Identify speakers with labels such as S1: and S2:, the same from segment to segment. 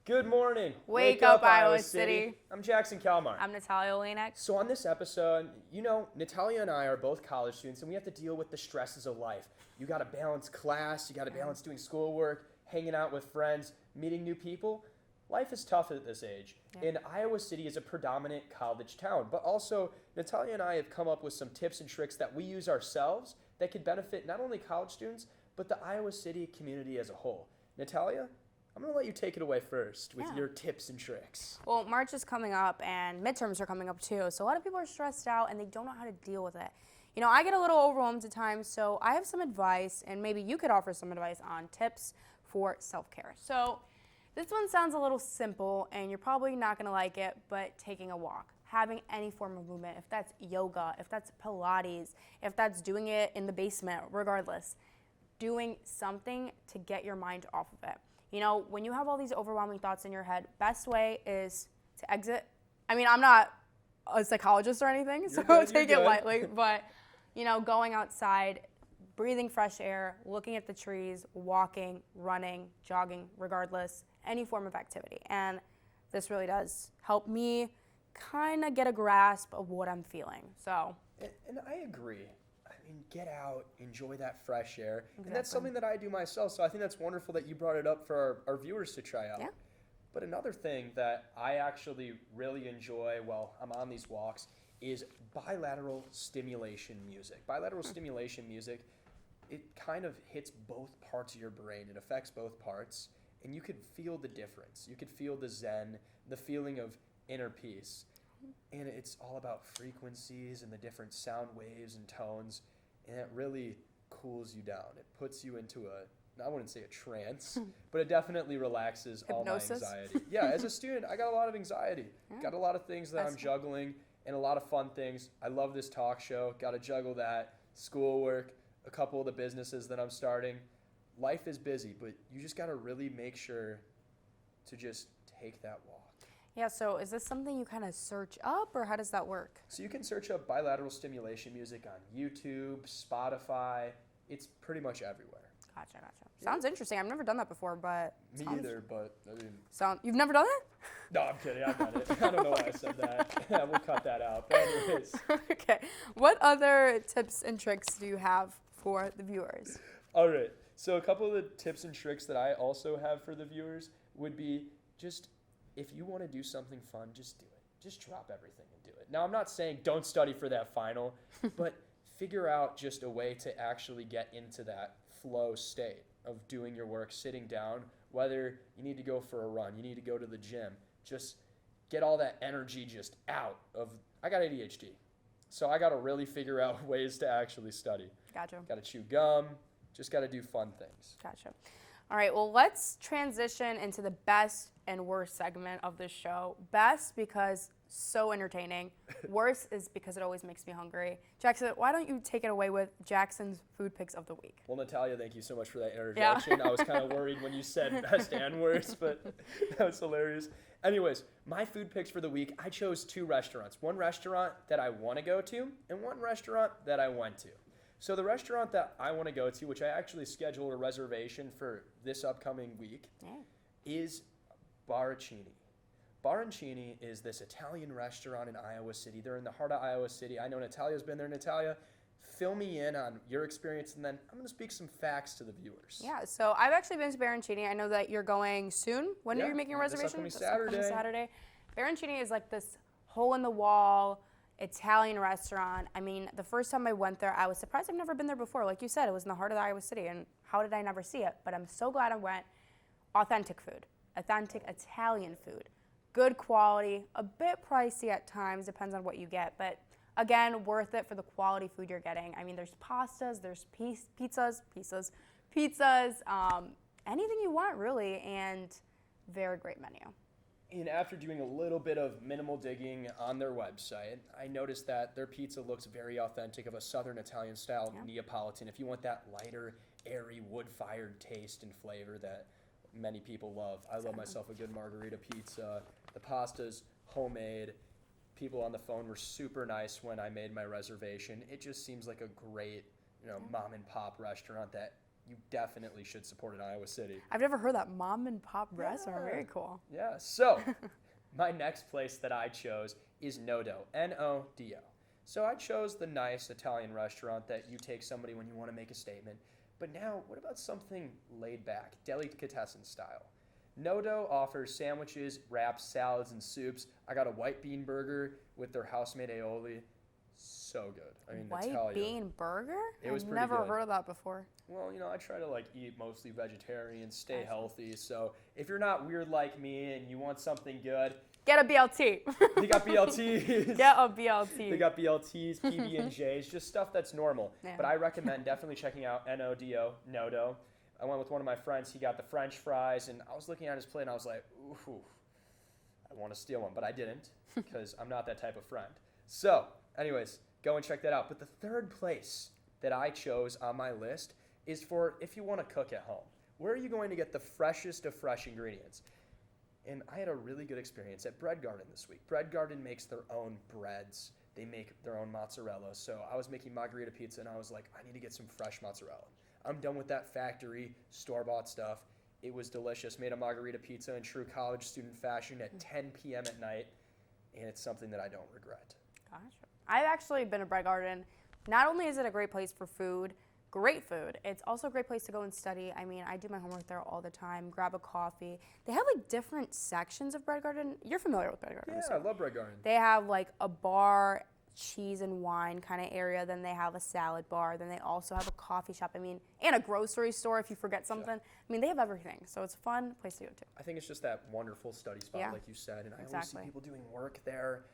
S1: Good morning.
S2: Wake up, Iowa City.
S1: I'm Jackson Kalmar.
S2: I'm Natalia Olenek.
S1: So on this episode, Natalia and I are both college students, and we have to deal with the stresses of life. You got to balance class, you got to balance doing schoolwork, hanging out with friends, meeting new people. Life is tough at this age.
S2: Yeah.
S1: And Iowa City is a predominant college town. But also, Natalia and I have come up with some tips and tricks that we use ourselves that could benefit not only college students, but the Iowa City community as a whole. Natalia, I'm going to let you take it away first with your tips and tricks.
S2: Well, March is coming up and midterms are coming up too. So a lot of people are stressed out and they don't know how to deal with it. You know, I get a little overwhelmed at times, so I have some advice, and maybe you could offer some advice on tips for self-care. So this one sounds a little simple and you're probably not going to like it, but taking a walk, having any form of movement, if that's yoga, if that's Pilates, if that's doing it in the basement, regardless, doing something to get your mind off of it. You know, when you have all these overwhelming thoughts in your head, best way is to exit. I mean, I'm not a psychologist or anything, so take it lightly, but, you know, going outside, breathing fresh air, looking at the trees, walking, running, jogging, regardless, any form of activity. And this really does help me kind of get a grasp of what I'm feeling. So,
S1: and I agree. I mean, get out, enjoy that fresh air.
S2: Exactly.
S1: And that's something that I do myself. So I think that's wonderful that you brought it up for our viewers to try out.
S2: Yeah.
S1: But another thing that I actually really enjoy while I'm on these walks is bilateral stimulation music. Bilateral stimulation music, it kind of hits both parts of your brain. It affects both parts. And you could feel the difference. You could feel the zen, the feeling of inner peace. And it's all about frequencies and the different sound waves and tones. And it really cools you down. It puts you into I wouldn't say a trance, but it definitely relaxes all my anxiety. Yeah, as a student, I got a lot of anxiety. Got a lot of things that I'm juggling and a lot of fun things. I love this talk show. Got to juggle that, schoolwork, a couple of the businesses that I'm starting. Life is busy, but you just got to really make sure to just take that walk.
S2: yeah, so is this something you kind of search up, or how does that work?
S1: So you can search up bilateral stimulation music on YouTube, Spotify. It's pretty much everywhere.
S2: Gotcha. Sounds interesting. I've never done that before, but
S1: Me either, but I mean.
S2: You've never done it?
S1: No, I'm kidding. I've done it. I don't know why I said that. We'll cut that out. But anyways.
S2: Okay. What other tips and tricks do you have for the viewers?
S1: All right. So a couple of the tips and tricks that I also have for the viewers would be just, if you want to do something fun, just do it. Just drop everything and do it. Now, I'm not saying don't study for that final, but figure out just a way to actually get into that flow state of doing your work, sitting down, whether you need to go for a run, you need to go to the gym. Just get all that energy just out of, I got ADHD, so I got to really figure out ways to actually study.
S2: Gotcha.
S1: Got to chew gum, just got to do fun things.
S2: Gotcha. All right, well, let's transition into the best and worst segment of this show. Best because so entertaining. Worst is because it always makes me hungry. Jackson, why don't you take it away with Jackson's food picks of the week?
S1: Well, Natalia, thank you so much for that introduction. I was kind of worried when you said best and worst, but that was hilarious. Anyways, my food picks for the week, I chose 2 restaurants. One restaurant that I want to go to and one restaurant that I went to. So the restaurant that I want to go to, which I actually scheduled a reservation for this upcoming week, is Baracchini. Baracchini is this Italian restaurant in Iowa City. They're in the heart of Iowa City. I know Natalia's been there. Natalia, fill me in on your experience, and then I'm going to speak some facts to the viewers.
S2: Yeah, so I've actually been to Baracchini. I know that you're going soon. When are you making a reservation?
S1: This upcoming
S2: Saturday. Baracchini is like this hole-in-the-wall Italian restaurant. I mean, the first time I went there, I was surprised. I've never been there before. Like you said, it was in the heart of Iowa City, and how did I never see it? But I'm so glad I went. Authentic food, authentic Italian food, good quality, a bit pricey at times, depends on what you get, but again, worth it for the quality food you're getting. I mean, there's pastas, there's pizzas, anything you want really, and very great menu.
S1: And after doing a little bit of minimal digging on their website, I noticed that their pizza looks very authentic of a Southern Italian style Neapolitan. If you want that lighter, airy, wood-fired taste and flavor that many people love. I love myself a good margarita pizza. The pasta's homemade. People on the phone were super nice when I made my reservation. It just seems like a great, mom and pop restaurant that you definitely should support in Iowa City.
S2: I've never heard that mom and pop restaurant.
S1: Yeah.
S2: Very cool.
S1: Yeah, so my next place that I chose is Nodo, N-O-D-O. So I chose the nice Italian restaurant that you take somebody when you want to make a statement. But now, what about something laid back, delicatessen style? Nodo offers sandwiches, wraps, salads, and soups. I got a white bean burger with their house-made aioli. So good. I mean,
S2: White
S1: Natalia.
S2: bean burger?
S1: It was
S2: I've
S1: pretty
S2: never
S1: good.
S2: heard of that before.
S1: Well, I try to eat mostly vegetarian, stay
S2: Gotcha.
S1: healthy. So if you're not weird like me and you want something good,
S2: Get a BLT.
S1: they got BLTs.
S2: Get a BLT.
S1: They got BLTs, PB&Js, just stuff that's normal.
S2: Yeah.
S1: But I recommend definitely checking out Nodo, Nodo. I went with one of my friends. He got the French fries, and I was looking at his plate, and I was like, ooh, I want to steal one, but I didn't because I'm not that type of friend. So, anyways, go and check that out. But the third place that I chose on my list is for if you want to cook at home. Where are you going to get the freshest of fresh ingredients? And I had a really good experience at Bread Garden this week. Bread Garden makes their own breads. They make their own mozzarella. So I was making margarita pizza, and I was like, I need to get some fresh mozzarella. I'm done with that factory, store-bought stuff. It was delicious. Made a margarita pizza in true college student fashion at 10 p.m. at night, and it's something that I don't regret.
S2: Gotcha. I've actually been to Bread Garden. Not only is it a great place for food, great food, it's also a great place to go and study. I mean, I do my homework there all the time, grab a coffee. They have different sections of Bread Garden. You're familiar with Bread Garden?
S1: Yeah, I love Bread Garden.
S2: They have a bar, cheese and wine kind of area. Then they have a salad bar. Then they also have a coffee shop. I mean, and a grocery store if you forget something. I mean, they have everything. So it's a fun place to go to.
S1: I think it's just that wonderful study spot,
S2: Yeah,
S1: like you said. And I always
S2: exactly.
S1: see people doing work there.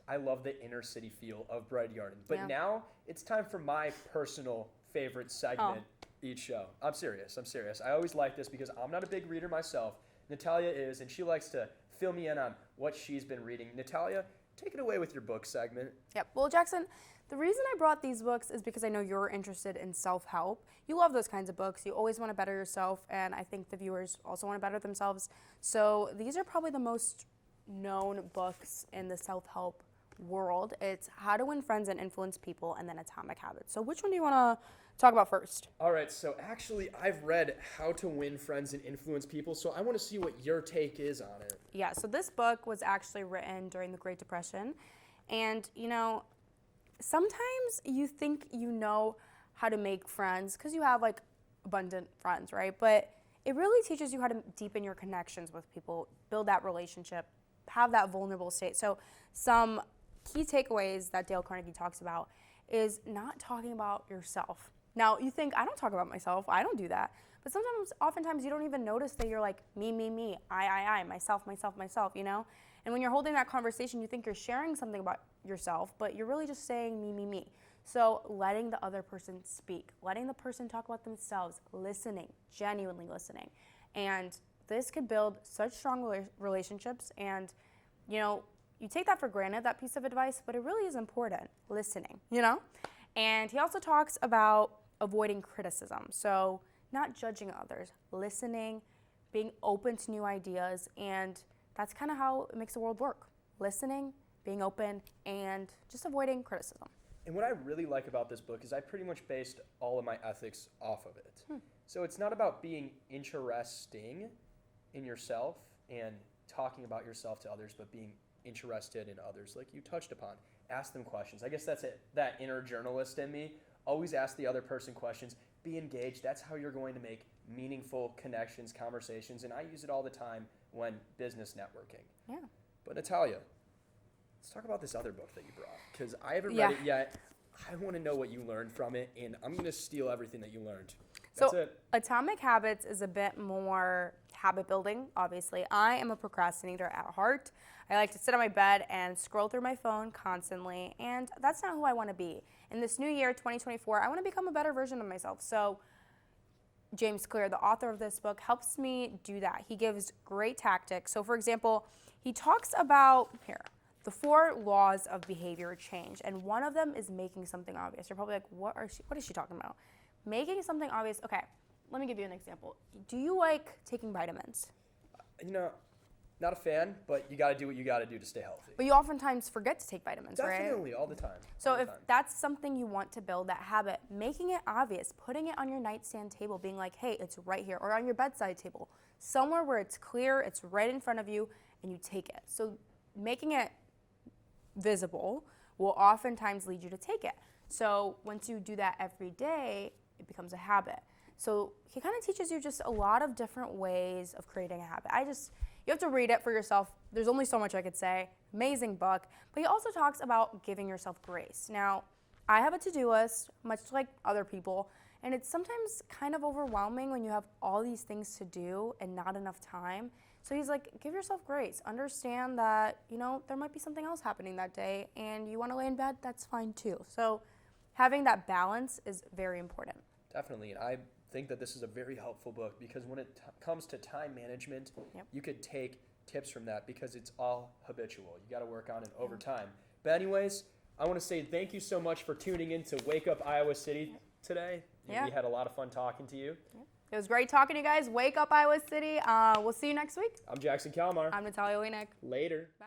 S1: I love the inner city feel of Bread Garden. But
S2: Yeah.
S1: now it's time for my personal favorite segment each show. I'm serious. I always like this because I'm not a big reader myself. Natalia is, and she likes to fill me in on what she's been reading. Natalia, take it away with your book segment.
S2: Yep. Well, Jackson, the reason I brought these books is because I know you're interested in self-help. You love those kinds of books. You always want to better yourself, and I think the viewers also want to better themselves. So these are probably the most known books in the self-help world. It's How to Win Friends and Influence People, and then Atomic Habits. So which one do you want to talk about first?
S1: All right, so actually I've read How to Win Friends and Influence People, so I want to see what your take is on it.
S2: Yeah, so this book was actually written during the Great Depression. And, sometimes you think you know how to make friends because you have abundant friends, right? But it really teaches you how to deepen your connections with people, build that relationship, have that vulnerable state. So some key takeaways that Dale Carnegie talks about is not talking about yourself. Now, you think, I don't talk about myself. I don't do that. But oftentimes, you don't even notice that you're like, me, I, myself, And when you're holding that conversation, you think you're sharing something about yourself, but you're really just saying me. So letting the other person speak, letting the person talk about themselves, listening, genuinely listening. And this could build such strong relationships. And, you take that for granted, that piece of advice, but it really is important, listening, And he also talks about avoiding criticism. So not judging others, listening, being open to new ideas, and that's kind of how it makes the world work. Listening, being open, and just avoiding criticism.
S1: And what I really like about this book is I pretty much based all of my ethics off of it. So it's not about being interesting in yourself and talking about yourself to others, but being interested in others, like you touched upon. Ask them questions. I guess that's it. That inner journalist in me. Always ask the other person questions. Be engaged. That's how you're going to make meaningful connections, conversations, and I use it all the time when business networking.
S2: Yeah.
S1: But Natalia, let's talk about this other book that you brought, because I haven't read it yet. I want to know what you learned from it, and I'm going to steal everything that you learned. That's it.
S2: Atomic Habits is a bit more habit building, obviously. I am a procrastinator at heart. I like to sit on my bed and scroll through my phone constantly, and that's not who I want to be. In this new year, 2024, I want to become a better version of myself. So James Clear, the author of this book, helps me do that. He gives great tactics. So for example, he talks about, the 4 laws of behavior change, and one of them is making something obvious. You're probably like, what is she talking about? Making something obvious. Okay, let me give you an example. Do you like taking vitamins?
S1: Not a fan, but you got to do what you got to do to stay healthy.
S2: But you oftentimes forget to take vitamins, right?
S1: Definitely, all the time.
S2: So
S1: all the
S2: if
S1: time.
S2: that's something you want to build, that habit, making it obvious, putting it on your nightstand table, being like, hey, it's right here, or on your bedside table, somewhere where it's clear, it's right in front of you, and you take it. So making it visible will oftentimes lead you to take it. So once you do that every day, it becomes a habit. So he kind of teaches you just a lot of different ways of creating a habit. You have to read it for yourself. There's only so much I could say. Amazing book. But he also talks about giving yourself grace. Now, I have a to-do list, much like other people, and it's sometimes kind of overwhelming when you have all these things to do and not enough time. So he's like, give yourself grace. Understand that, there might be something else happening that day, and you want to lay in bed, that's fine too. So having that balance is very important.
S1: Definitely, and I think that this is a very helpful book because when it comes to time management, you could take tips from that because it's all habitual. You got to work on it over time. But anyways, I want to say thank you so much for tuning in to Wake Up Iowa City today.
S2: Yeah.
S1: We had a lot of fun talking to you.
S2: It was great talking to you guys. Wake up, Iowa City. We'll see you next week.
S1: I'm Jackson Kalmar.
S2: I'm Natalia Wienek.
S1: Later.
S2: Bye.